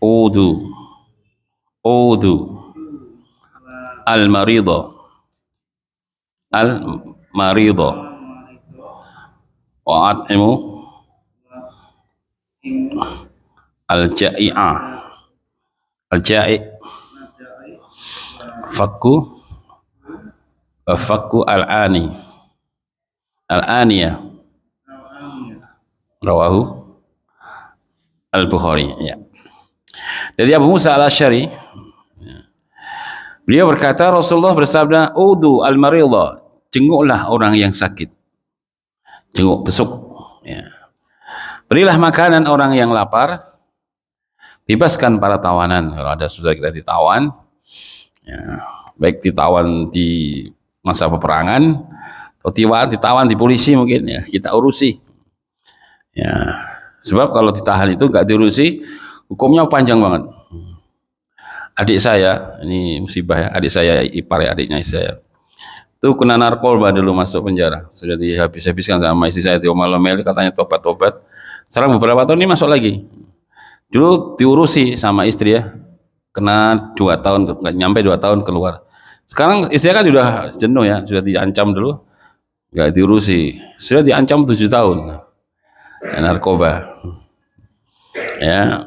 Udu, udu, al-marido, al-marido, wa'at'imu, al-ja'i'ah, al-ja'i', fakku, fakku al-ani, al-aniyah, rawahu al-Bukhari. Ya. Dari Abu Musa al-Asy'ari, beliau berkata, Rasulullah bersabda, udu al-maridha, jenguklah orang yang sakit, jenguk, besuk. Ya. Berilah makanan orang yang lapar, bebaskan para tawanan. Kalau ada sudah kita ditawan, ya, baik ditawan di masa peperangan atau ditawan di polisi mungkin, ya kita urusi. Ya, sebab kalau ditahan itu nggak diurusi, hukumnya panjang banget. Adik saya, ini musibah ya, adik saya ipar ya, adiknya saya itu kena narkoba dulu, masuk penjara, sudah dihabis-habiskan sama istri saya, diomel-omel, katanya tobat-tobat. Sekarang beberapa tahun ini masuk lagi. Dulu diurusi sama istri ya, kena 2 tahun, nggak nyampe 2 tahun keluar. Sekarang istri kan sudah jenuh ya, sudah diancam dulu, nggak diurusi, sudah diancam 7 tahun ya, narkoba. Ya,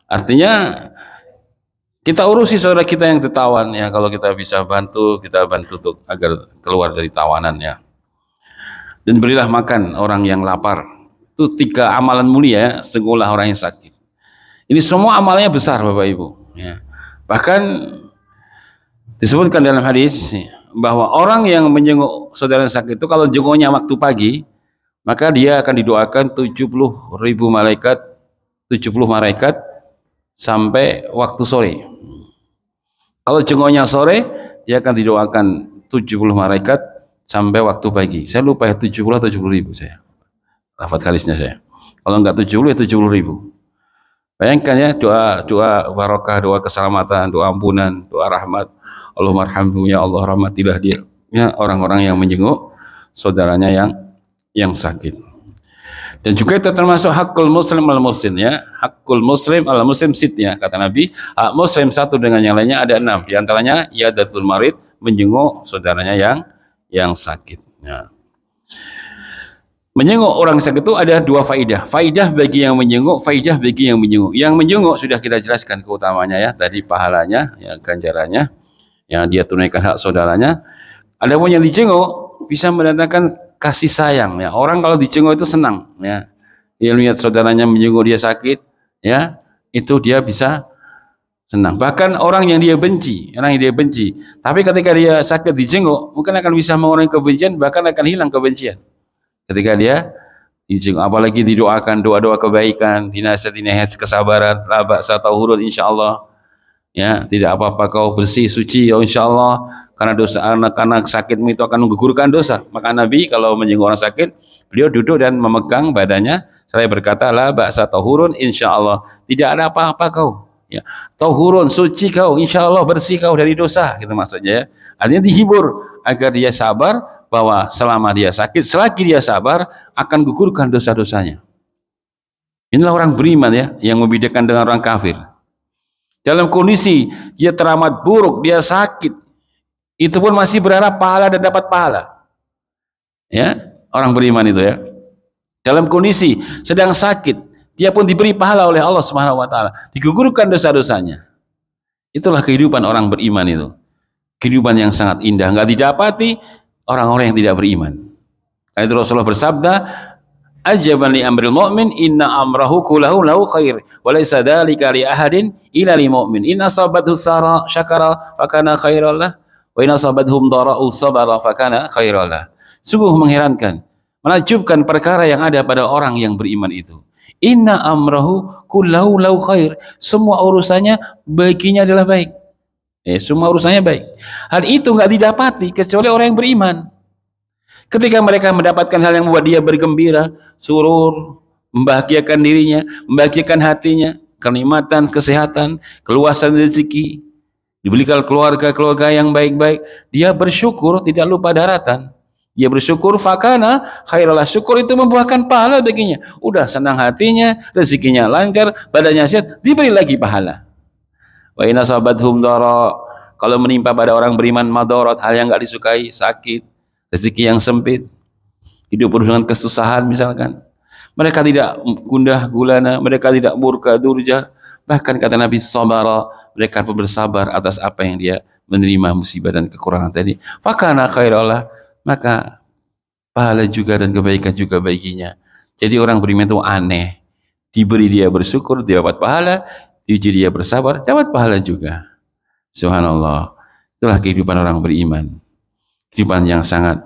artinya kita urusi saudara kita yang ditawan ya, kalau kita bisa bantu, kita bantu untuk agar keluar dari tawanan ya. Dan berilah makan orang yang lapar. Itu 3 amalan mulia ya, senggulah orang yang sakit. Ini semua amalnya besar Bapak Ibu ya. Bahkan disebutkan dalam hadis bahwa orang yang menjenguk saudara yang sakit itu, kalau jenguknya waktu pagi, maka dia akan didoakan 70.000 malaikat, 70 malaikat sampai waktu sore. Kalau jenguknya sore, dia akan didoakan 70 malaikat sampai waktu pagi. Saya lupa ya, 70 atau 70.000 saya. Lafaz hadisnya saya. Kalau enggak 70 ya 70.000. Bayangkan ya, doa barokah, doa keselamatan, doa ampunan, doa rahmat. Allahumma arhamhu, ya Allah rahmatilah dia. Ya, orang-orang yang menjenguk saudaranya yang sakit. Dan juga itu termasuk hakul muslim al muslim ya, hakul muslim al muslim sitnya, kata Nabi, hak muslim satu dengan yang lainnya ada 6, diantaranya yadatul marid, menjenguk saudaranya yang sakit ya. Menjenguk orang sakit itu ada 2 faidah bagi yang menjenguk, faidah bagi yang menjenguk. Yang menjenguk sudah kita jelaskan keutamanya ya, tadi pahalanya ya, ganjarannya yang dia tunaikan hak saudaranya. Adapun yang dijenguk bisa mendatangkan kasih sayang ya. Orang kalau dijenguk itu senang ya. Dia lihat saudaranya menjenguk dia sakit ya, itu dia bisa senang. Bahkan orang yang dia benci, tapi ketika dia sakit dijenguk, mungkin akan bisa mengurangi kebencian, bahkan akan hilang kebencian. Ketika dia dijenguk, apalagi didoakan doa-doa kebaikan, dinasihat kesabaran, la ba'sa tahurun insyaallah. Ya, tidak apa-apa kau bersih suci ya insyaallah. Karena dosa anak-anak sakitmu itu akan menggugurkan dosa. Maka Nabi kalau menjenguk orang sakit, beliau duduk dan memegang badannya, saya berkata, la ba'sa tahurun insyaallah, tidak ada apa-apa kau ya, tahurun, suci kau, insyaallah bersih kau dari dosa, gitu maksudnya ya. Artinya dihibur agar dia sabar, bahwa selama dia sakit, selagi dia sabar akan gugurkan dosa-dosanya. Inilah orang beriman ya, yang membedakan dengan orang kafir. Dalam kondisi dia teramat buruk, dia sakit, itu pun masih berharap pahala dan dapat pahala ya, orang beriman itu ya. Dalam kondisi sedang sakit, dia pun diberi pahala oleh Allah Subhanahu wa taala, digugurkan dosa-dosanya. Itulah kehidupan orang beriman itu, kehidupan yang sangat indah, nggak didapati orang-orang yang tidak beriman. Karena itu Rasulullah bersabda, ajaban li amril mu'min inna amrahu kullahu lahu khair wa laysa dzalika li ahadin illa lil mu'min in asabathu sara syakara fakana khairan lah wa in asabathum dara'u sabara fakana khairan lah. Sungguh mengherankan, menakjubkan perkara yang ada pada orang yang beriman itu. Inna amrahu kullahu lahu khair, semua urusannya baginya adalah baik. Semua urusannya baik. Hal itu nggak didapati kecuali orang yang beriman. Ketika mereka mendapatkan hal yang membuat dia bergembira, surur, membahagiakan dirinya, membahagiakan hatinya, kenikmatan, kesehatan, keluasan rezeki, diberikan keluarga yang baik-baik, dia bersyukur, tidak lupa daratan. dia bersyukur, fakana khairalah, syukur itu membuahkan pahala baginya. Udah senang hatinya, rezekinya lancar, badannya sehat, diberi lagi pahala. Wa inna sabathum dara, kalau menimpa pada orang beriman madarat, hal yang enggak disukai, sakit, rezeki yang sempit, hidup penuh dengan kesusahan misalkan, mereka tidak gundah gulana, mereka tidak murka durja, bahkan kata Nabi sabara, mereka pun bersabar atas apa yang dia menerima musibah dan kekurangan tadi. Fakana khairalah, maka pahala juga dan kebaikan juga baginya. Jadi orang beriman itu aneh, diberi dia bersyukur, dia dapat pahala, diuji dia bersabar, dapat pahala juga. Subhanallah, itulah kehidupan orang beriman, kehidupan yang sangat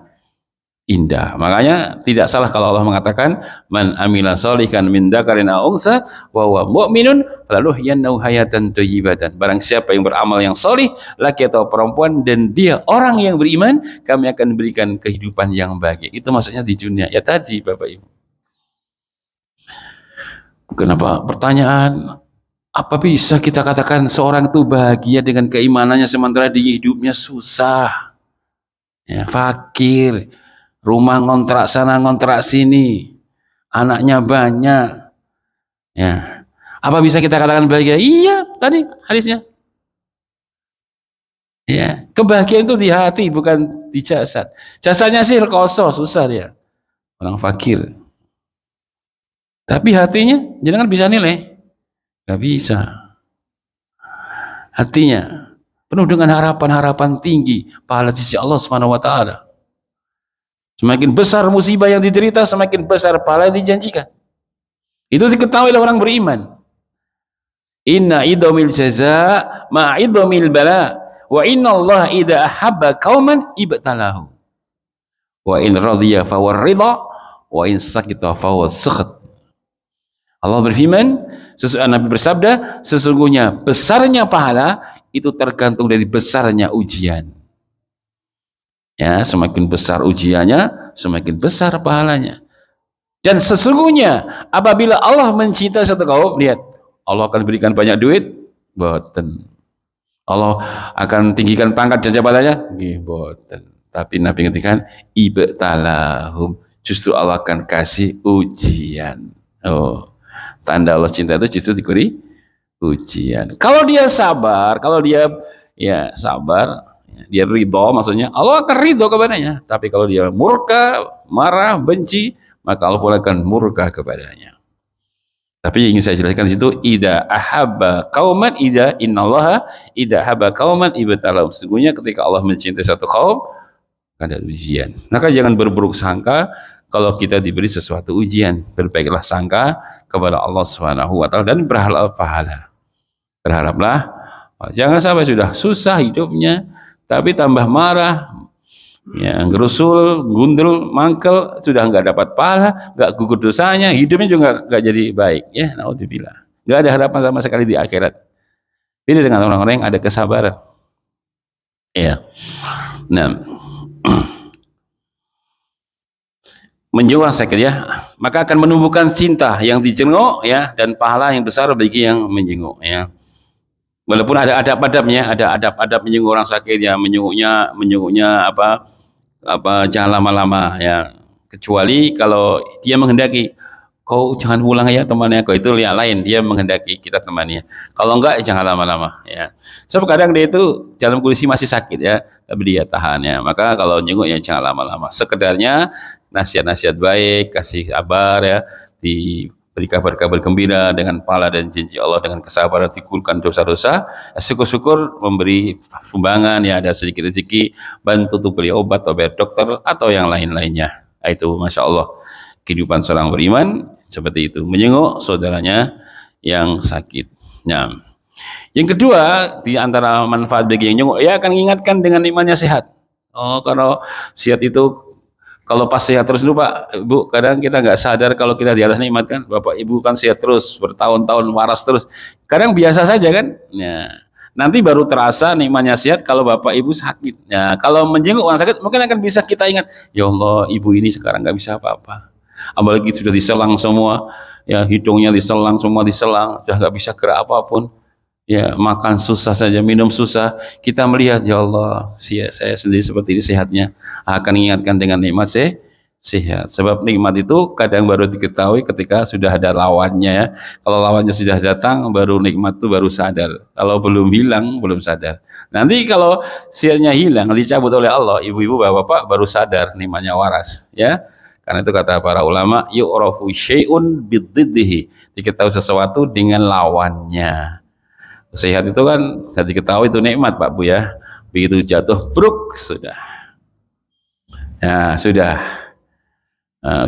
indah. Makanya tidak salah kalau Allah mengatakan man amila sholihan min dzakarin aw unsa wa huwa mu'minun falanuhyiyannahu hayatan thayyibatan. Barang siapa yang beramal yang salih, laki atau perempuan, dan dia orang yang beriman, kami akan berikan kehidupan yang bahagia. Itu maksudnya di dunia. Ya tadi Bapak Ibu. Kenapa? Pertanyaan, apa bisa kita katakan seorang itu bahagia dengan keimanannya sementara di hidupnya susah, ya, fakir, rumah ngontrak sana ngontrak sini, anaknya banyak, ya, apa bisa kita katakan bahagia? Iya, tadi hadisnya, ya, kebahagiaan itu di hati bukan di jasad. Jasadnya sih rekoso, susah dia, orang fakir, tapi hatinya jangan bisa nilai, nggak bisa. Hatinya penuh dengan harapan-harapan tinggi pahala di sisi Allah Subhanahu wa taala. Semakin besar musibah yang diderita, semakin besar pahala yang dijanjikan. Itu diketahui oleh orang beriman. Inna idhamil jaza ma idhamil bala, wa inna Allah idza ahabba qauman ibtalahu. Wa in radiya fa huwa ridha, wa in sakita fa huwa sakhat. Allah berfirman, Nabi bersabda, sesungguhnya besarnya pahala itu tergantung dari besarnya ujian. Ya, semakin besar ujiannya, semakin besar pahalanya. Dan sesungguhnya apabila Allah mencintai satu kaum, lihat, Allah akan berikan banyak duit, boten. Allah akan tinggikan pangkat dan jabatannya, nggih boten. Tapi Nabi ngertikan ibtalahum, justru Allah akan kasih ujian. Oh. Tanda Allah cinta itu justru diberi ujian. Kalau dia sabar, kalau dia ya sabar, dia ridho, maksudnya Allah akan ridho kepadanya. Tapi kalau dia murka, marah, benci, maka Allah pun akan murka kepadanya. Tapi ingin saya jelaskan di situ, idza ahabba qauman idza innallaha idza ahabba qauman ibtalahum. Sesungguhnya ketika Allah mencintai satu kaum, ada ujian. Maka jangan berburuk sangka kalau kita diberi sesuatu ujian. Berbaiklah sangka kepada Allah Subhanahu wa taala dan berharap pahala. Berharaplah, jangan sampai sudah susah hidupnya tapi tambah marah, ya, gerusul, gundul, mangkel, sudah enggak dapat pahala, enggak gugur dosanya, hidupnya juga enggak jadi baik, ya, naudzubillah. Enggak ada harapan sama sekali di akhirat. Beda dengan orang-orang yang ada kesabaran. Ya. Nah, menjual sakit, ya, maka akan menumbuhkan cinta yang dijenguk, ya, dan pahala yang besar bagi yang menjenguk, ya. Walaupun ada adab-adabnya, ada adab-adab menjenguk orang sakit, ya, menjenguknya apa jangan lama-lama, ya, kecuali kalau dia menghendaki, kau jangan pulang ya temannya, kau itu lihat lain, dia menghendaki kita temani, kalau enggak jangan lama-lama, ya. Sebab kadang dia itu dalam kondisi masih sakit, ya, tapi dia tahan, ya, maka kalau jenguk ya jangan lama-lama, sekedarnya nasihat-nasihat baik, kasih kabar, ya, diberi kabar-kabar gembira dengan pahala dan janji Allah, dengan kesabaran digugurkan dosa-dosa, syukur-syukur memberi sumbangan, ya, ada sedikit rezeki, bantu untuk beli obat atau bayar dokter atau yang lain-lainnya. Itu Masya Allah kehidupan seorang beriman seperti itu, menjenguk saudaranya yang sakit. Nah, yang kedua di antara manfaat bagi yang jenguk, ya, akan mengingatkan dengan imannya sehat. Oh, kalau sehat itu, kalau pas sehat terus dulu Pak, Ibu, kadang kita nggak sadar kalau kita di atas nikmat kan, Bapak Ibu kan sehat terus, bertahun-tahun waras terus, kadang biasa saja kan, ya, nanti baru terasa nikmatnya sehat kalau Bapak Ibu sakit. Ya, kalau menjenguk orang sakit mungkin akan bisa kita ingat, ya Allah, ibu ini sekarang nggak bisa apa-apa, apalagi sudah diselang semua, ya, hidungnya diselang, semua diselang, sudah nggak bisa gerak apapun, ya makan susah saja, minum susah, kita melihat ya Allah, saya sendiri seperti ini sehatnya, akan ingatkan dengan nikmat sehat. Sebab nikmat itu kadang baru diketahui ketika sudah ada lawannya ya. Kalau lawannya sudah datang, baru nikmat itu baru sadar. Kalau belum hilang, belum sadar. Nanti kalau sehatnya hilang, dicabut oleh Allah, ibu-ibu, bapak-bapak baru sadar nikmatnya waras ya. Karena itu kata para ulama, yu'rafu syai'un bididdihi, diketahui sesuatu dengan lawannya. Sehat itu kan sudah diketahui itu nikmat Pak Bu ya. Begitu jatuh bruk sudah. Ya, sudah.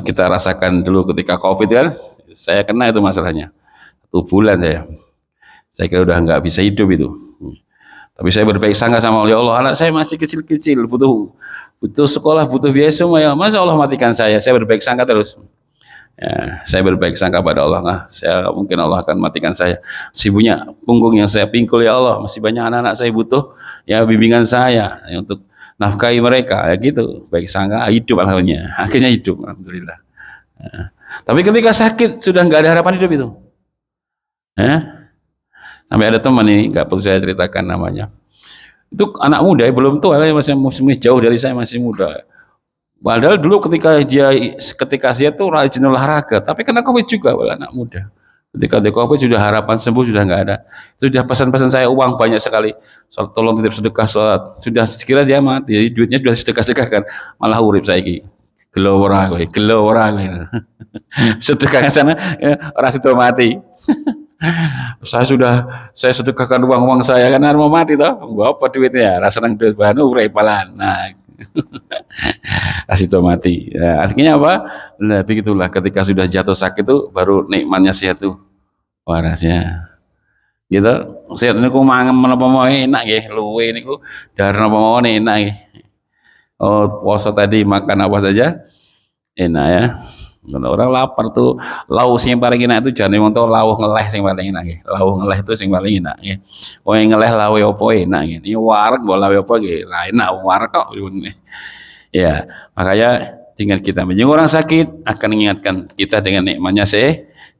Kita rasakan dulu ketika COVID kan, saya kena itu masalahnya. 1 bulan saya kira udah nggak bisa hidup itu. Tapi saya berbaik sangka sama Allah, anak saya masih kecil-kecil, butuh sekolah, butuh biaya semua ya. Masa Allah matikan saya berbaik sangka terus. Ya, saya berbaik sangka pada Allah, mungkin Allah akan matikan saya. Sibuknya punggung yang saya pingkul ya Allah, masih banyak anak-anak saya butuh ya bimbingan saya ya, untuk nafkahi mereka ya gitu. Baik sangka hidup alhamdulillah, akhirnya hidup alhamdulillah. Ya. Tapi ketika sakit sudah nggak ada harapan hidup itu. Ya. Sampai ada teman ini, nggak perlu saya ceritakan namanya. Itu anak muda ya, belum tua, masih jauh dari saya, masih muda. Padahal dulu ketika saya tuh rajin olahraga, tapi kena COVID juga, anak muda. Ketika ada COVID sudah harapan sembuh sudah nggak ada. Sudah pesan-pesan saya uang banyak sekali. Tolong titip sedekah sholat. Sudah sekira dia mati, jadi duitnya sudah sedekah-sedekahkan. Malah urip saya ini. Gelora gue. Sedekahkan sana, ya, orang situ mati. Saya sedekahkan uang saya kan mau mati toh. Gua apa duitnya? Rasa nang duit bahan urip palan. Nah, itu mati. Ya, artinya apa? Nah, begitulah ketika sudah jatuh sakit itu baru nikmatnya sehat tuh warasnya. Gitu. Sehat niku mangan menapa mau enak nggih, luwe niku dar napa mau enak nggih. Oh, puasa tadi makan apa saja enak ya. Kalau orang lapar tuh, lauh sing paling enak itu jangan wong tau lauh ngeleh sing paling enak nggih. Lauh ngeleh itu sing paling enak nggih. Wong ngeleh lawe opo enak nggih. Ini wareg mbok lawe opo nggih. Lah enak wareg kok. Ya, makanya dengan kita menjenguk orang sakit akan mengingatkan kita dengan nikmatnya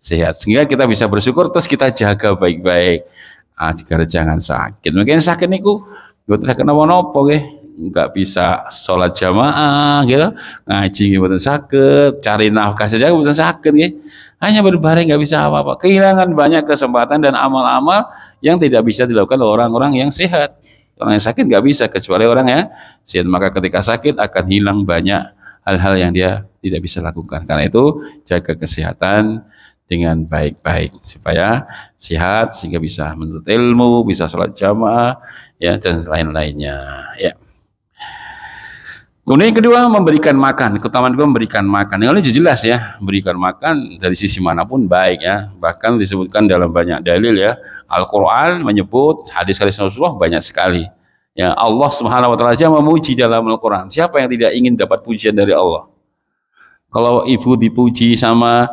sehat. Sehingga kita bisa bersyukur terus kita jaga baik-baik. Agar jangan sakit. Mungkin sakit niku mboten sakit napa-napa nggih. Enggak bisa sholat jamaah gitu, ngaji mboten sakit, cari nafkah saja mboten sakit nggih. Hanya berbaring nggak bisa apa-apa. Kehilangan banyak kesempatan dan amal-amal yang tidak bisa dilakukan oleh orang-orang yang sehat. Orang yang sakit nggak bisa, kecuali orang yang sehat. Maka ketika sakit akan hilang banyak hal-hal yang dia tidak bisa lakukan. Karena itu jaga kesehatan dengan baik-baik supaya sehat sehingga bisa menuntut ilmu, bisa sholat jamaah ya dan lain-lainnya ya. Kemudian yang kedua memberikan makan, keutamaan kedua memberikan makan. Ini jelas ya, memberikan makan dari sisi manapun baik ya. Bahkan disebutkan dalam banyak dalil ya. Al-Quran menyebut, hadis-hadis Rasulullah banyak sekali. Ya, Allah Subhanahu Wa Taala aja memuji dalam Al-Quran. Siapa yang tidak ingin dapat pujian dari Allah? Kalau ibu dipuji sama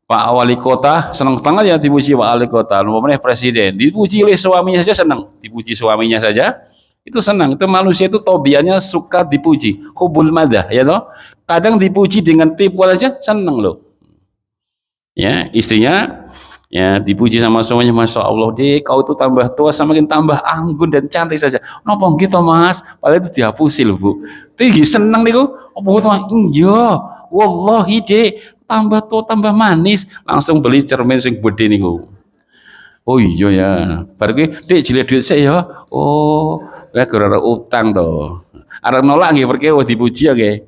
Pak Wali Kota, senang banget ya dipuji Pak Wali Kota. Umpamanya presiden, dipuji oleh suaminya saja senang, dipuji suaminya saja. Itu senang, itu manusia itu tobiannya suka dipuji, hubul madah ya toh. Kadang dipuji dengan tipuan aja senang loh. Ya, istrinya ya dipuji sama suaminya, Masya Allah deh kau itu tambah tua semakin tambah anggun dan cantik saja. Napa gitu Mas? Padahal itu dihapusi loh Bu. Tinggi seneng niku. Apa gitu Mas? Iya, wallahi deh tambah tua tambah manis. Langsung beli cermin sing gede niku. Oh iya ya. Baru dek jilid duit saya ya. Oh, ya gara-gara utang toh. Arep nolak nggih perke wis dipuji ya nggih.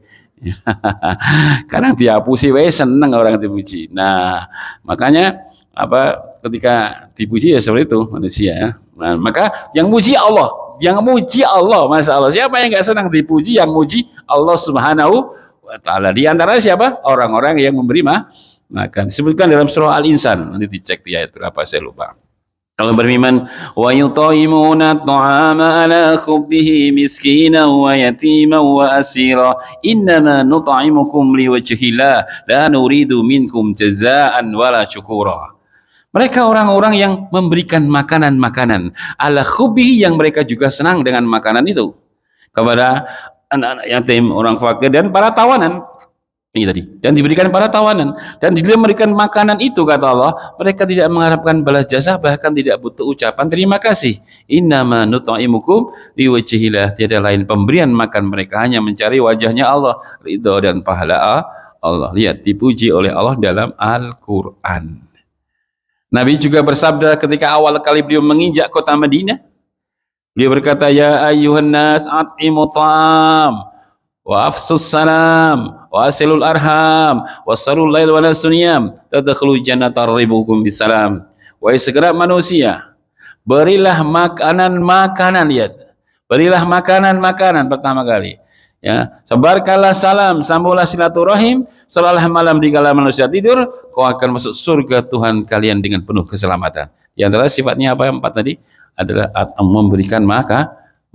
Kadang dihapusi wae seneng orang dipuji. Nah, makanya apa ketika dipuji ya seperti itu manusia ya. Nah, maka yang muji Allah, Masya Allah. Siapa yang nggak senang dipuji? Yang muji Allah Subhanahu wa Ta'ala. Di antara siapa? Orang-orang yang memberi makan. Disebutkan dalam surah Al-Insan. Nanti dicek di ayat berapa saya lupa. Allah berfirman, wa yut'imuna at'ama ala khubbihi miskinan wa yatiman wa asira innama nut'imukum liwajhillah la nuridu minkum jazaa'an wala syukura. Mereka orang-orang yang memberikan makanan-makanan ala khubbihi, yang mereka juga senang dengan makanan itu kepada anak-anak yatim, orang fakir dan para tawanan. Ini tadi. Dan diberikan para tawanan. Dan dia memberikan makanan itu, kata Allah, mereka tidak mengharapkan balas jasa, bahkan tidak butuh ucapan terima kasih. Innama nut'imukum liwajhillah. Tiada lain pemberian makan mereka, hanya mencari wajahnya Allah, ridho dan pahala Allah. Lihat, dipuji oleh Allah dalam Al-Quran. Nabi juga bersabda ketika awal kali beliau menginjak kota Madinah, beliau berkata, ya ayyuhan nas at'imu ta'am wa afsus salam wa asilul arham wa salul lail wa nasuniyam tadkhulu jannata ribukum bisalam. Wahai segera manusia, berilah makanan, lihat, berilah makanan pertama kali, ya, sebarkanlah salam, sambunglah silaturahim, selalah malam di kala manusia tidur, kau akan masuk surga Tuhan kalian dengan penuh keselamatan. Di antara sifatnya apa yang 4 tadi adalah memberikan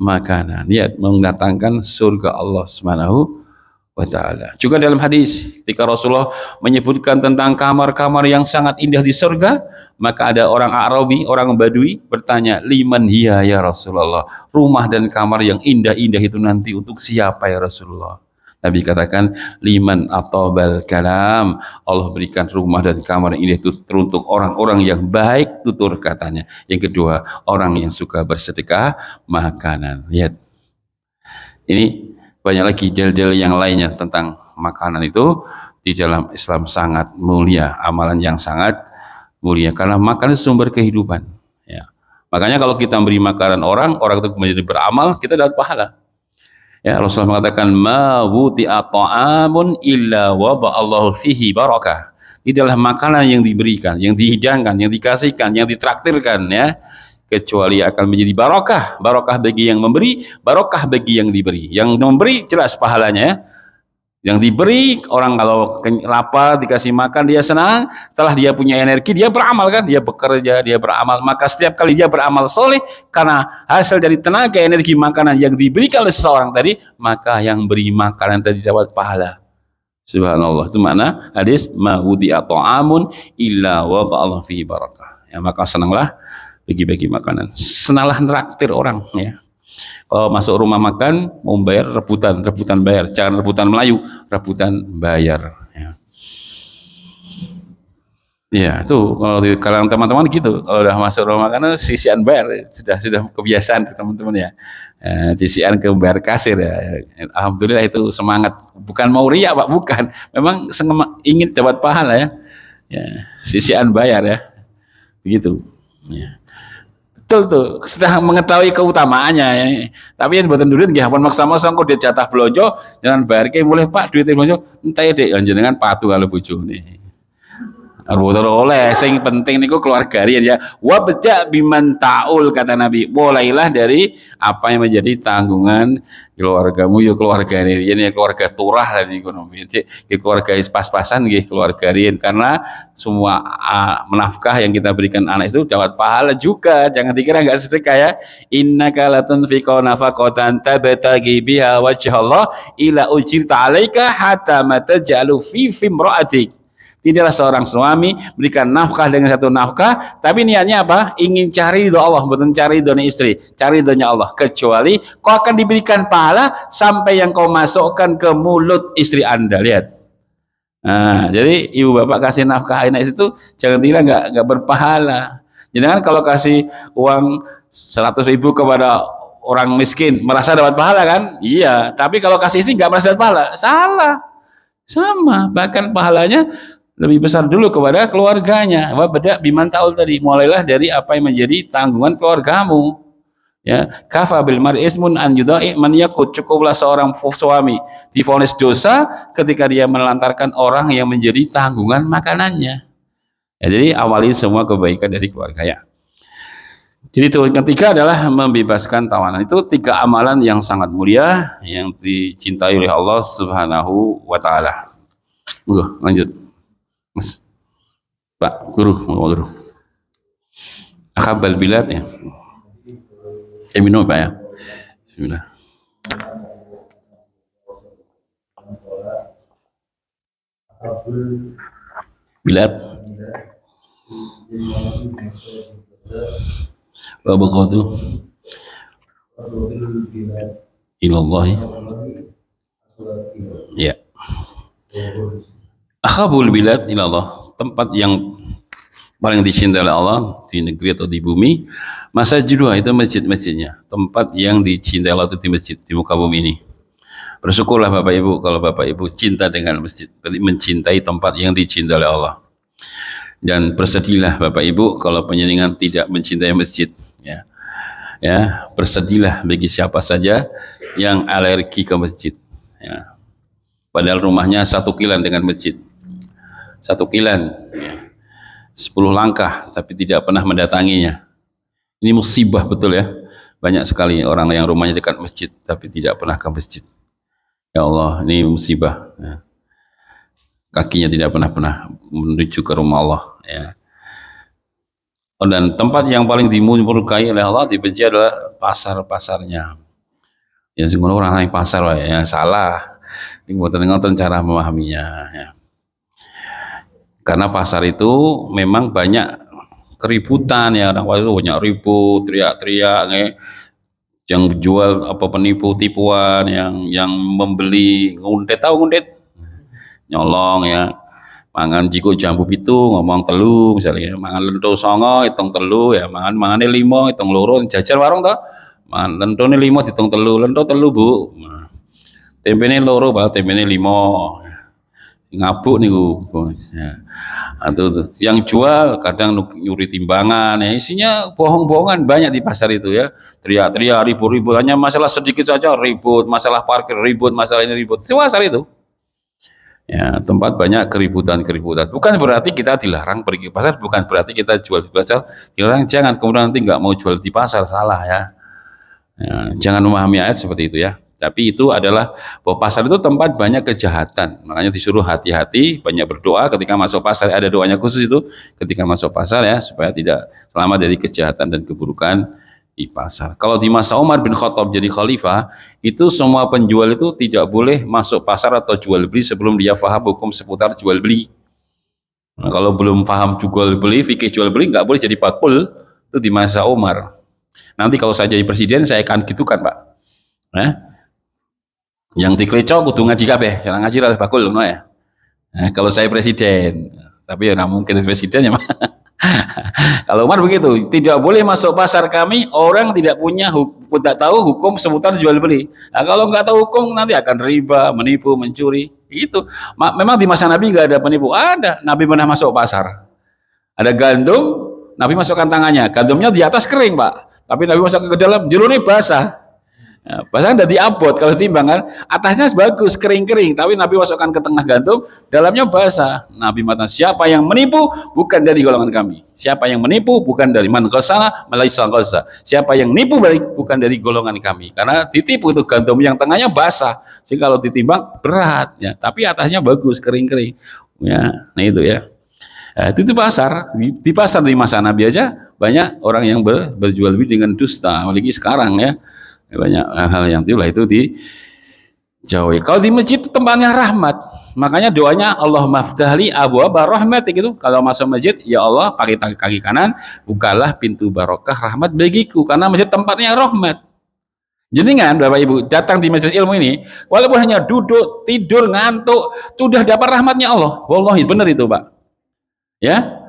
makanan, lihat, mendatangkan surga Allah Subhanahu wa ta'ala. Juga dalam hadis ketika Rasulullah menyebutkan tentang kamar-kamar yang sangat indah di surga, maka ada orang Arabi, orang Badui bertanya, liman hiya ya Rasulullah, rumah dan kamar yang indah-indah itu nanti untuk siapa ya Rasulullah? Nabi katakan, liman atobal kalam, Allah berikan rumah dan kamar ini itu teruntuk orang-orang yang baik tutur katanya. Yang kedua, orang yang suka bersedekah makanan. Lihat, ini banyak lagi del-del yang lainnya tentang makanan itu. Di dalam Islam sangat mulia, amalan yang sangat mulia, karena makan itu sumber kehidupan, ya. Makanya kalau kita beri makanan orang itu menjadi beramal, kita dapat pahala. Ya, Rasulullah mengatakan, ma wuti'a ta'amun illa waba'allahu fihi barakah. Tidaklah makanan yang diberikan, yang dihidangkan, yang dikasihkan, yang ditraktirkan, ya, kecuali akan menjadi barokah bagi yang memberi, barokah bagi yang diberi. Yang memberi jelas pahalanya, ya. Yang diberi, orang kalau lapar dikasih makan dia senang, setelah dia punya energi dia beramal, kan, dia bekerja, dia beramal, maka setiap kali dia beramal soleh karena hasil dari tenaga energi makanan yang diberikan oleh seseorang tadi, maka yang beri makanan tadi dapat pahala. Subhanallah. Itu makna hadis, ma wudi'a ta'amun illa wa ba'allahu fihi barakah. Ya, maka senanglah bagi-bagi makanan, senanglah neraktir orang, ya. Kalau masuk rumah makan mau bayar, rebutan bayar, jangan rebutan Melayu, rebutan bayar, ya. Ya, itu kalau di kalangan teman-teman gitu, kalau udah masuk rumah makan sisian bayar, sudah kebiasaan teman-teman, ya. Sisian ke bayar kasir, ya. Alhamdulillah itu semangat, bukan mau riak Pak, bukan, memang ingin dapat pahala, ya. Ya, sisian bayar, ya, begitu, ya. Betul tuh, sudah mengetahui keutamaannya, ya. Tapi yang buatan duit nggih pun maksa-maksa kok dia jatah blonjo, jangan bayar ke boleh Pak duit blonjo, entah dek jenengan patuh kalau bojone. Arwah oleh, sing penting niku keluargarian, ya. Wabda biman ta'ul, kata Nabi, mulailah dari apa yang menjadi tanggungan keluargamu, ya keluargarian, ya keluarga turah lah niku, ya keluarga pas-pasan nggih keluargarian, karena semua menafkah yang kita berikan anak itu dapat pahala juga. Jangan dikira enggak sedekah, ya. Innaka latunfiqu nafaqatan tabtaghi biha wajhallah ila ujirta 'alaika hatta ma taj'alu fi imra'atik. Tidaklah seorang suami berikan nafkah dengan satu nafkah, tapi niatnya apa? Ingin cari ridho Allah, bukan cari ridho istri, cari ridhonya Allah. Kecuali kau akan diberikan pahala sampai yang kau masukkan ke mulut istri Anda. Lihat. Nah, jadi ibu bapak kasih nafkah anak itu jangan kira nggak berpahala. Jangan kalau kasih uang 100.000 kepada orang miskin merasa dapat pahala, kan? Iya. Tapi kalau kasih istri nggak merasa dapat pahala, salah. Sama, bahkan pahalanya lebih besar dulu kepada keluarganya. Wabda biman ta'ul tadi, mulailah dari apa yang menjadi tanggungan keluargamu, ya. Kafa bil mar'i ismun an yudai man yakut, cukuplah seorang suami divonis dosa ketika dia menelantarkan orang yang menjadi tanggungan makanannya, ya. Jadi awali semua kebaikan dari keluarga, ya. Jadi itu yang ketiga adalah membebaskan tawanan. Itu 3 amalan yang sangat mulia yang dicintai oleh Allah Subhanahu wa ta'ala. Lanjut Mas Pak Guru, Guru Akabal Bilad, ya. Minum Pak, ya. Bismillah. Bilad wa baqatu ilallahi, ya. Ahabul bilad ilallah, tempat yang paling dicintai oleh Allah di negeri atau di bumi, masajidua itu masjid-masjidnya, tempat yang dicintai Allah itu di masjid di muka bumi ini. Bersyukurlah Bapak Ibu kalau Bapak Ibu cinta dengan masjid, mencintai tempat yang dicintai oleh Allah. Dan bersedihlah Bapak Ibu kalau penyelingan tidak mencintai masjid, ya. Ya, bersedihlah bagi siapa saja yang alergi ke masjid, ya. Padahal rumahnya 1 kilan dengan masjid, 1 kilan, ya. 10 langkah tapi tidak pernah mendatanginya. Ini musibah betul ya. Banyak sekali orang yang rumahnya dekat masjid tapi tidak pernah ke masjid. Ya Allah, ini musibah, ya. Kakinya tidak pernah menuju ke rumah Allah, ya. Dan tempat yang paling dimurkai oleh Allah, dibenci adalah pasar-pasarnya. Ya semua orang naik pasar ya salah. Ini ngoten cara memahaminya, ya. Karena pasar itu memang banyak keributan ya, orang itu banyak ribut, teriak-teriak, ya. Yang jual apa penipu tipuan, yang membeli ngundet, tahu ngundet, nyolong ya, mangan jiko jambu pitu ngomong telu misalnya, mangan lento songo hitung telu ya, mangane limo hitung loro, jajar warung toh, mangan lentone limo hitung telu, lento telu bu, nah, tempene loro bae tempene limo, ngabuk niku ya. Atau yang jual kadang nyuri timbangan ya, isinya bohong-bohongan banyak di pasar itu ya, teriak-teriak ribut-ribut, hanya masalah sedikit saja ribut, masalah parkir ribut, masalah ini ribut di pasar itu ya. Tempat banyak keributan-keributan, bukan berarti kita dilarang pergi ke pasar, bukan berarti kita jual di pasar dilarang, jangan kemudian nanti nggak mau jual di pasar, salah ya. Ya, jangan memahami ayat seperti itu ya. Tapi itu adalah bahwa pasar itu tempat banyak kejahatan. Makanya disuruh hati-hati, banyak berdoa ketika masuk pasar. Ada doanya khusus itu ketika masuk pasar ya, supaya tidak selamat dari kejahatan dan keburukan di pasar. Kalau di masa Umar bin Khattab jadi khalifah, itu semua penjual itu tidak boleh masuk pasar atau jual beli sebelum dia paham hukum seputar jual beli. Nah, kalau belum paham jual beli, fikih jual beli nggak boleh jadi bakul. Itu di masa Umar. Nanti kalau saya jadi presiden, saya akan gitukan Pak. Nah, yang dikleco kudu ngaji kabeh, jangan ngaji lah bakul no ya. Nah, kalau saya presiden, tapi ya mungkin presiden ya. Kalau Umar begitu, tidak boleh masuk pasar kami orang tidak punya tidak tahu hukum seputar jual beli. Nah, kalau nggak tahu hukum nanti akan riba, menipu, mencuri. Itu memang di masa Nabi nggak ada penipu, ada. Nabi pernah masuk pasar, ada gandum, Nabi masukkan tangannya, gandumnya di atas kering Pak, tapi Nabi masuk ke dalam, jeruknya basah. Ya, bahkan udah diabot kalau timbangan, atasnya bagus kering-kering, tapi Nabi masukkan ke tengah gandum, dalamnya basah. Nabi mengatakan, siapa yang menipu bukan dari golongan kami. Siapa yang menipu bukan dari man qasana malaisa qasa. Siapa yang nipu bukan dari golongan kami. Karena ditipu itu gandum yang tengahnya basah, sehingga kalau ditimbang berat ya, tapi atasnya bagus kering-kering. Ya, nah itu ya. Nah, itu pasar di pasar di masa Nabi aja banyak orang yang berjual beli dengan dusta, apalagi sekarang ya. Banyak hal yang itu dijauhi. Kalau di masjid tempatnya rahmat, makanya doanya Allah maftahli abwaaba rahmat gitu. Kalau masuk masjid, ya Allah pakai kaki kanan bukalah pintu barokah rahmat bagiku, karena masjid tempatnya rahmat. Jenengan Bapak Ibu datang di majelis ilmu ini, walaupun hanya duduk tidur ngantuk, sudah dapat rahmatnya Allah. Wallahi benar itu Pak ya.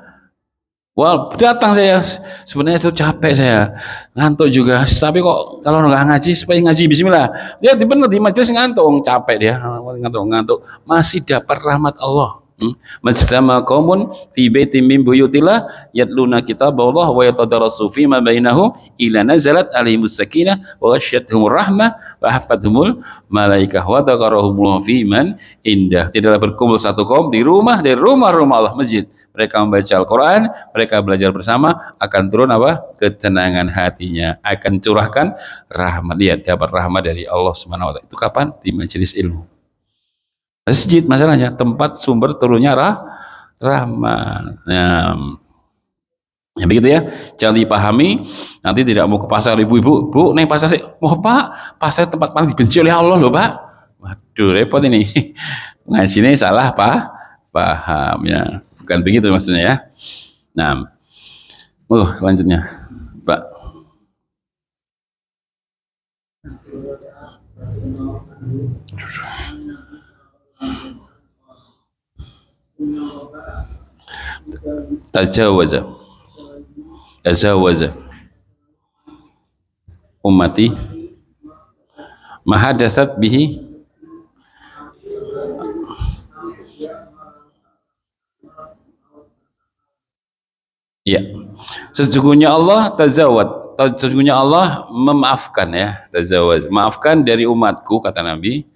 Wah, datang saya, sebenarnya itu capek saya, ngantuk juga, tapi kok kalau nggak ngaji, supaya ngaji bismillah. Dia benar di majelis ngantuk, capek dia, ngantuk, masih dapat rahmat Allah. Majtama qaumun fi baitin min buyutillah yatluna kitaballah wa yatadarrasu fi ma bainahum ila nazalat alaihimus sakinah wa ghasyiyatuhumur rahmah wa hafathumul malaikah wa dzakarahumullah fi man indah. Tidaklah berkumpul satu kaum di dari rumah-rumah Allah, masjid, mereka membaca Al-Quran, mereka belajar bersama, akan turun apa? Ketenangan hatinya, akan curahkan rahmat. Dia dapat rahmat dari Allah Subhanahu wa taala. Itu kapan? Di majelis ilmu. Masjid masalahnya tempat sumber turunnya rahmat. Nah, ya begitu ya, jangan dipahami nanti tidak mau ke pasar. Ibu-ibu, bu, nih pasar sih, mau Pak, pasar tempat paling dibenci oleh Allah loh Pak. Waduh, repot ini. Ngajinya salah Pak, paham ya. Bukan begitu maksudnya ya. Nah, lanjutnya, Pak. tajawaza tajawaza ummati mahadasat bihi. Ya, sesungguhnya Allah tazawad, sesungguhnya Allah memaafkan ya, tazawad, maafkan dari umatku kata Nabi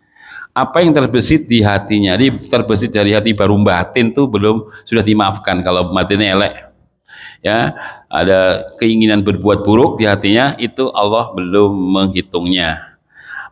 apa yang terbesit di hatinya. Jadi terbesit dari hati baru batin tuh belum sudah dimaafkan kalau batinnya elek ya, ada keinginan berbuat buruk di hatinya itu Allah belum menghitungnya.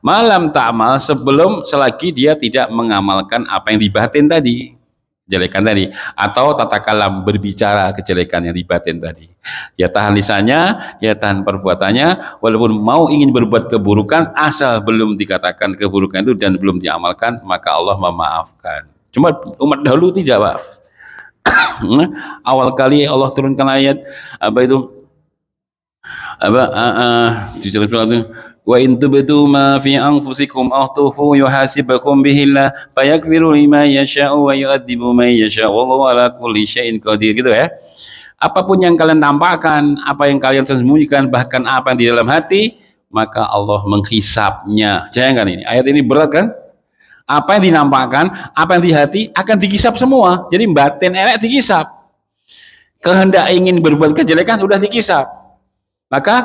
Malam ta'mal sebelum selagi dia tidak mengamalkan apa yang di batin tadi, kejelekan tadi, atau tata kalam berbicara kejelekan yang di batin tadi. Ya tahan lisannya, ya tahan perbuatannya, walaupun mau ingin berbuat keburukan, asal belum dikatakan keburukan itu dan belum diamalkan, maka Allah memaafkan. Cuma umat dahulu tidak, Pak. Awal kali Allah turunkan ayat apa itu? Apa di dalam surat itu, wa in tubdu ma fi anfusikum aw tufu yuhasibukum bihillah fayakfiru liman yasha'u wa yu'adzibu man yasha'u wallahu ala kulli syai'in qadir, gitu ya. Apapun yang kalian tampakkan, apa yang kalian sembunyikan, bahkan apa yang di dalam hati, maka Allah menghisapnya. Jangan ini, ayat ini berat kan? Apa yang dinampakkan, apa yang di hati akan dihisap semua. Jadi batin elek dihisap. Kehendak ingin berbuat kejelekan sudah dihisap. Maka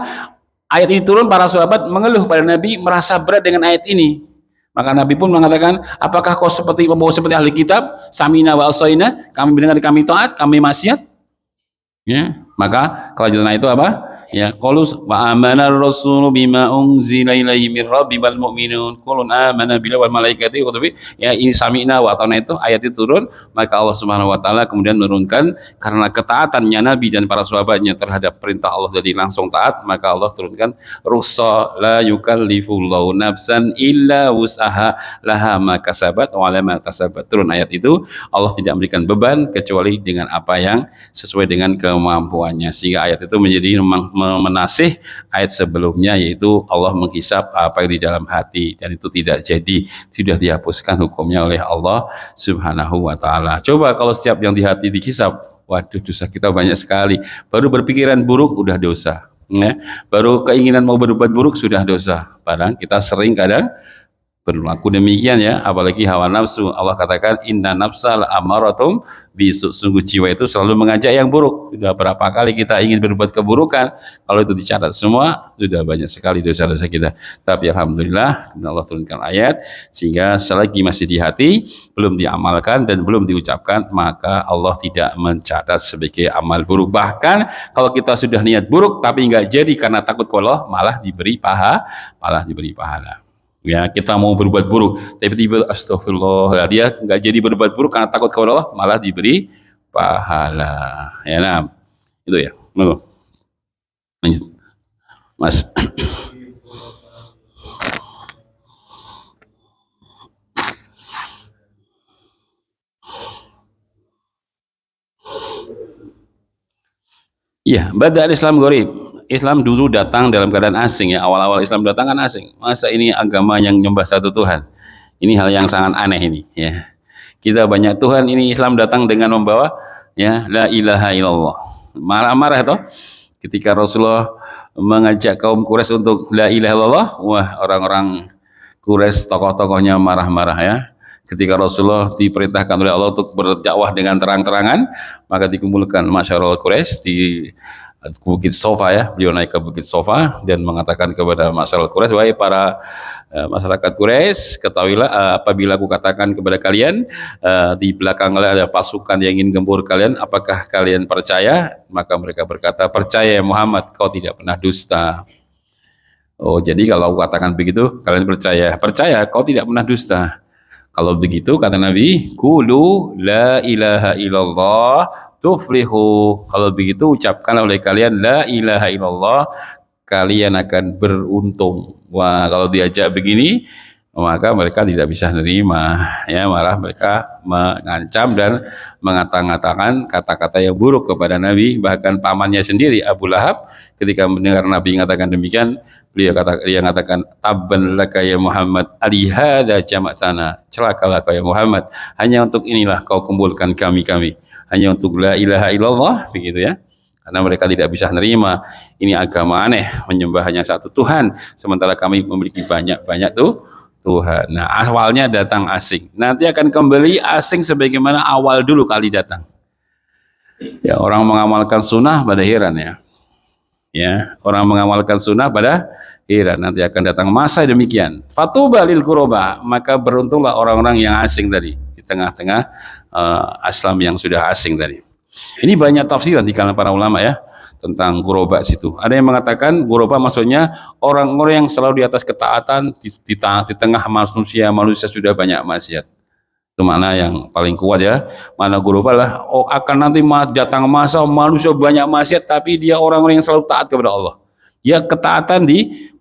ayat ini turun, para sahabat mengeluh pada Nabi, merasa berat dengan ayat ini. Maka Nabi pun mengatakan, apakah kau seperti membawa seperti ahli kitab, samina wa asaina, kami mendengar, kami taat, kami maksiat? Ya, maka kelanjutan itu apa? Ya, qalu wa amana ar-rasulu bima unzila ilaihi min rabbi wal mu'minun qulun amana billahi wal malaikati wa kutubi. Ya, ini sami'na wa ata'na itu ayat itu turun, maka Allah Subhanahu wa taala kemudian menurunkan karena ketaatannya Nabi dan para sahabatnya terhadap perintah Allah jadi langsung taat, maka Allah turunkan rusa la yukallifullahu nafsan illa wus'aha laha ma kasabat wa la ma kasabat. Turun ayat itu, Allah tidak memberikan beban kecuali dengan apa yang sesuai dengan kemampuannya, sehingga ayat itu menjadi menasih ayat sebelumnya, yaitu Allah menghisap apa yang di dalam hati, dan itu tidak jadi, sudah dihapuskan hukumnya oleh Allah Subhanahu wa taala. Coba kalau setiap yang di hati dihisap, waduh, dosa kita banyak sekali. Baru berpikiran buruk udah dosa ya. Baru keinginan mau berbuat buruk sudah dosa. Padahal kita sering kadang berlaku demikian ya, apalagi hawa nafsu. Allah katakan inna nafsal amaratum bisu, sungguh jiwa itu selalu mengajak yang buruk. Sudah berapa kali kita ingin berbuat keburukan, kalau itu dicatat semua sudah banyak sekali dosa-dosa kita. Tapi alhamdulillah Allah turunkan ayat sehingga selagi masih di hati, belum diamalkan dan belum diucapkan, maka Allah tidak mencatat sebagai amal buruk. Bahkan kalau kita sudah niat buruk tapi nggak jadi karena takut Allah, malah diberi pahala. Ya, kita mau berbuat buruk, tiba-tiba astagfirullah, dia nggak jadi berbuat buruk karena takut kepada Allah, malah diberi pahala. Ya, nah, itu ya. Lanjut, Mas. Iya, badal Islam gharib. Islam dulu datang dalam keadaan asing ya. Awal-awal Islam datang kan asing. Masa ini agama yang nyembah satu Tuhan? Ini hal yang sangat aneh ini ya. Kita banyak Tuhan, ini Islam datang dengan membawa ya la ilaha illallah. Marah-marah toh ketika Rasulullah mengajak kaum Quraisy untuk la ilaha illallah. Wah, orang-orang Quraisy tokoh-tokohnya marah-marah ya. Ketika Rasulullah diperintahkan oleh Allah untuk berdakwah dengan terang-terangan, maka dikumpulkan masyarakat Quraisy di Bukit Sofa ya. Beliau naik ke Bukit Sofa dan mengatakan kepada masyarakat Quraisy, wahai para masyarakat Quraisy, ketahuilah apabila aku katakan kepada kalian di belakang ada pasukan yang ingin gempur kalian, apakah kalian percaya? Maka mereka berkata, percaya ya Muhammad, kau tidak pernah dusta. Oh, jadi kalau aku katakan begitu, kalian percaya kau tidak pernah dusta. Kalau begitu kata Nabi, qulu la ilaha illallah tuflihu. Kalau begitu ucapkan oleh kalian la ilaha illallah, kalian akan beruntung. Wah, kalau diajak begini, maka mereka tidak bisa menerima ya, malah mereka mengancam dan mengata-ngatakan kata-kata yang buruk kepada Nabi. Bahkan pamannya sendiri Abu Lahab ketika mendengar Nabi mengatakan demikian, dia mengatakan tabban laka ya Muhammad alihada jama'tana, celakalah kau ya Muhammad, hanya untuk inilah kau kumpulkan kami. hanya untuk la ilaha illallah, begitu ya. Karena mereka tidak bisa menerima ini agama aneh, menyembah hanya satu Tuhan, sementara kami memiliki banyak-banyak Tuhan. Nah, awalnya datang asing, nanti akan kembali asing sebagaimana awal dulu kali datang. Ya, orang mengamalkan sunnah pada heran ya. Ya, orang mengamalkan sunnah pada heran, nanti akan datang masa demikian. Fatuba lil qurba, maka beruntunglah orang-orang yang asing tadi di tengah-tengah Islam yang sudah asing tadi. Ini banyak tafsiran di kalangan para ulama ya tentang qurba situ. Ada yang mengatakan qurba maksudnya orang-orang yang selalu di atas ketaatan di tengah manusia sudah banyak maksiat. Itu makna yang paling kuat ya. Mana qurba lah akan nanti datang masa manusia banyak maksiat tapi dia orang-orang yang selalu taat kepada Allah. Ya ketaatan di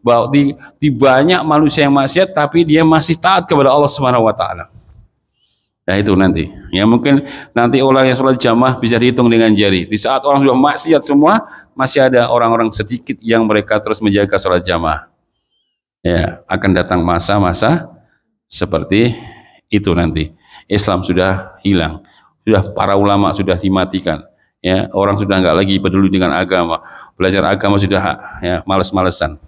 banyak manusia yang maksiat tapi dia masih taat kepada Allah Subhanahu wa taala. Nah itu nanti, ya mungkin nanti orang yang sholat jamaah bisa dihitung dengan jari. Di saat orang sudah maksiat semua, masih ada orang-orang sedikit yang mereka terus menjaga sholat jamaah. Ya, akan datang masa-masa seperti itu nanti. Islam sudah hilang, sudah para ulama sudah dimatikan. Ya, orang sudah nggak lagi peduli dengan agama, belajar agama sudah ya males-malesan.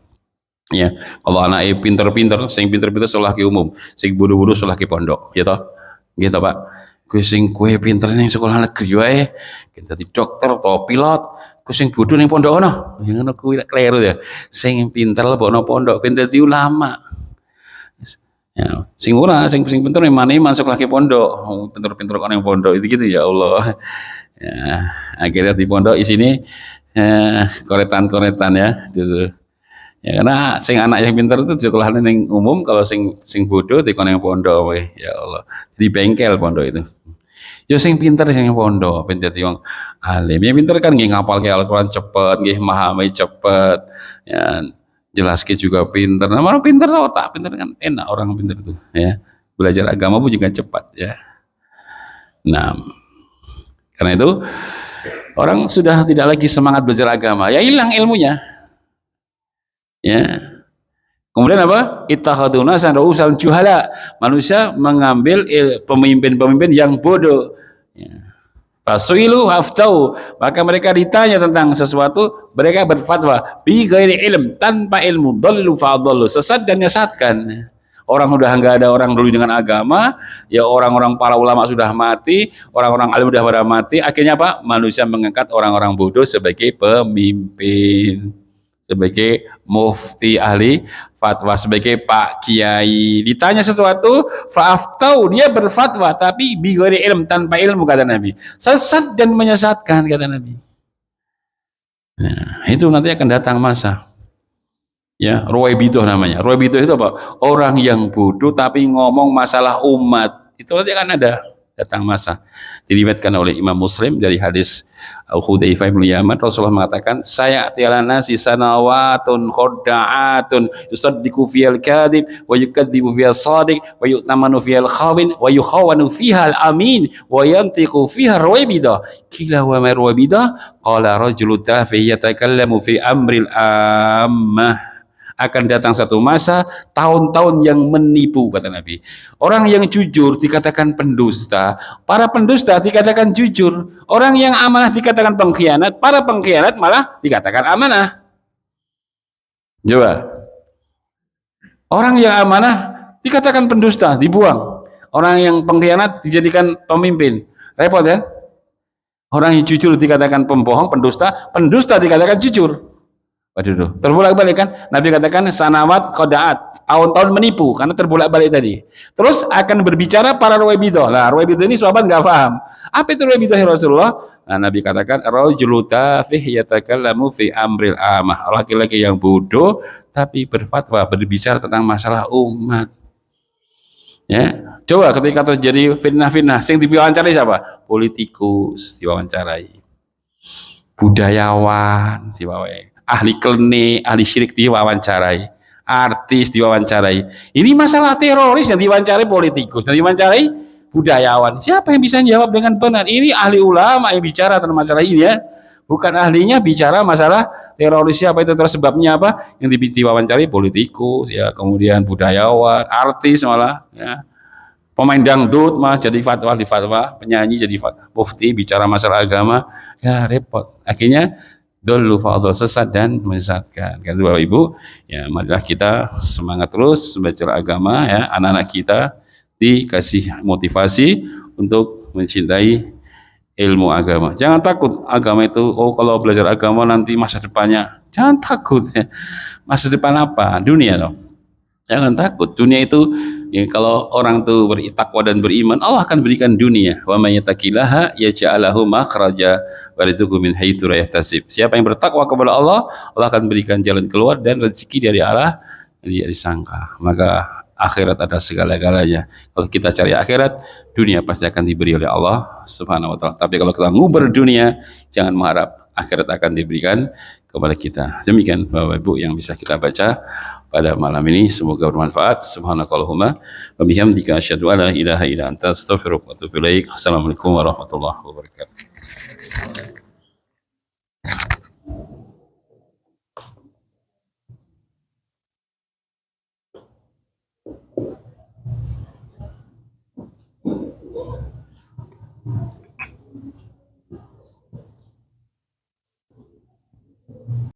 Ya, kalau anak pinter-pinter, sing pinter-pinter sholat ke umum, sing bodoh-bodoh sholat ke pondok, ya toh. Gitu Pak, kue sing kue pinter ning sekolah negeri wae, kita di dokter atau pilot, kue sing bodoh ning pondok ono, yang ono kue keliru ya, sing pinter lah ono pondok, pinter di ulama, ya, sing ora, sing pinter iman sekolah ke pondok, pinter-pinter orang yang pondok itu gitu ya Allah, ya, akhirnya di pondok di sini koretan-koretan ya, gitu. Ya karena sing anak yang pintar itu sekolah ning umum, kalau sing bodoh di kono yang pondok we. Ya Allah. Di bengkel pondok itu. Yo sing pintar sing pondok, ben dadi wong alim. Ya pintar kan nggih ngapalke Al-Qur'an cepet, nggih memahami cepet. Ya jelaske juga pintar. Nah, orang pintar otak pintar kan enak orang pintar itu, ya. Belajar agama pun juga cepat ya. Nah, karena itu orang sudah tidak lagi semangat belajar agama, ya hilang ilmunya. Ya. Kemudian apa? Ittakhaduna sanra'usal juhala. Manusia mengambil pemimpin-pemimpin yang bodoh. Ya. Fasuilu haftau, maka mereka ditanya tentang sesuatu, mereka berfatwa bi ghairi ilm, tanpa ilmu, dhallu fa'dhallu, sesat dan menyesatkan. Orang sudah enggak ada orang dulu dengan agama, ya orang-orang para ulama sudah mati, orang-orang alim sudah pada mati, akhirnya apa? Manusia mengangkat orang-orang bodoh sebagai pemimpin, sebagai mufti ahli fatwa, sebagai pak kiai. Ditanya sesuatu, fa'aftau, dia berfatwa tapi bighairi ilm, tanpa ilmu, kata Nabi. Sesat dan menyesatkan, kata Nabi. Nah, itu nanti akan datang masa. Ya, ruwaibidah namanya. Ruwaibidah itu apa? Orang yang bodoh tapi ngomong masalah umat. Itu nanti akan ada datang masa. Diriwayatkan oleh Imam Muslim dari hadis Hudzaifah bin Yaman, Rasulullah mengatakan, saya atiala nasi sanawatun khoda'atun yusaddiqu fiyal kadhib wa yukadzibu fiyal shadiq wa yu'tamanu fiyal khawin wa yukhawanu fihal amin wa yantiqu fiha ruwaibidah. Qila wa ma ruwaibidah? Qala rajulu tafih yatakallamu fi amril ammah. Akan datang satu masa, tahun-tahun yang menipu, kata Nabi. Orang yang jujur dikatakan pendusta, para pendusta dikatakan jujur. Orang yang amanah dikatakan pengkhianat, para pengkhianat malah dikatakan amanah. Coba. Orang yang amanah dikatakan pendusta, dibuang. Orang yang pengkhianat dijadikan pemimpin. Repot ya? Orang yang jujur dikatakan pembohong, pendusta, pendusta dikatakan jujur. Waduh, terbolak-balik kan? Nabi katakan sanawat khodaat, tahun-tahun menipu karena terbolak-balik tadi. Terus akan berbicara para ruwaibidah. Nah, ruwaibidah ini sahabat nggak paham. Apa itu ruwaibidah ya Rasulullah? Nah, Nabi katakan rajulu tafih yatakallamu fi amril amah. Laki-laki yang bodoh tapi berfatwa, berbicara tentang masalah umat. Ya, coba ketika terjadi fitnah-fitnah, yang diwawancarai siapa? Politikus diwawancarai, budayawan diwawancarai, ahli klinik, ahli syirik diwawancarai, artis diwawancarai. Ini masalah teroris yang diwawancarai politikus, yang diwawancarai budayawan. Siapa yang bisa jawab dengan benar? Ini ahli ulama yang bicara tentang masalah ini ya. Bukan ahlinya bicara masalah teroris, siapa itu tersebabnya apa? Yang diwawancarai politikus, ya, kemudian budayawan, artis malah, ya, Pemain dangdut mah jadi fatwa di fatwa, penyanyi jadi mufti bicara masalah agama, ya repot. Akhirnya dulu fadhol sesat dan menyesatkan. Kan Bapak Ibu, ya marilah kita semangat terus belajar agama ya, anak-anak kita dikasih motivasi untuk mencintai ilmu agama. Jangan takut agama itu, oh kalau belajar agama nanti masa depannya. Jangan takut ya. Masa depan apa? Dunia loh. Jangan takut. Dunia itu ya, kalau orang tuh bertakwa dan beriman, Allah akan berikan dunia. Wa may yattaqillaha yaj'al lahu makhraja wa yarzuqhu min haitsu la yahtasib. Siapa yang bertakwa kepada Allah, Allah akan berikan jalan keluar dan rezeki dari arah yang tidak disangka. Maka akhirat ada segala-galanya. Kalau kita cari akhirat, dunia pasti akan diberi oleh Allah Subhanahu wa taala. Tapi kalau kita nguber dunia, jangan mengharap akhirat akan diberikan kepada kita. Demikian Bapak Ibu yang bisa kita baca pada malam ini, semoga bermanfaat. Subhanakallahumma wa bihamdika asyhadu an la ilaha illa anta astaghfiruka wa atubu ilaik. Assalamualaikum warahmatullahi wabarakatuh.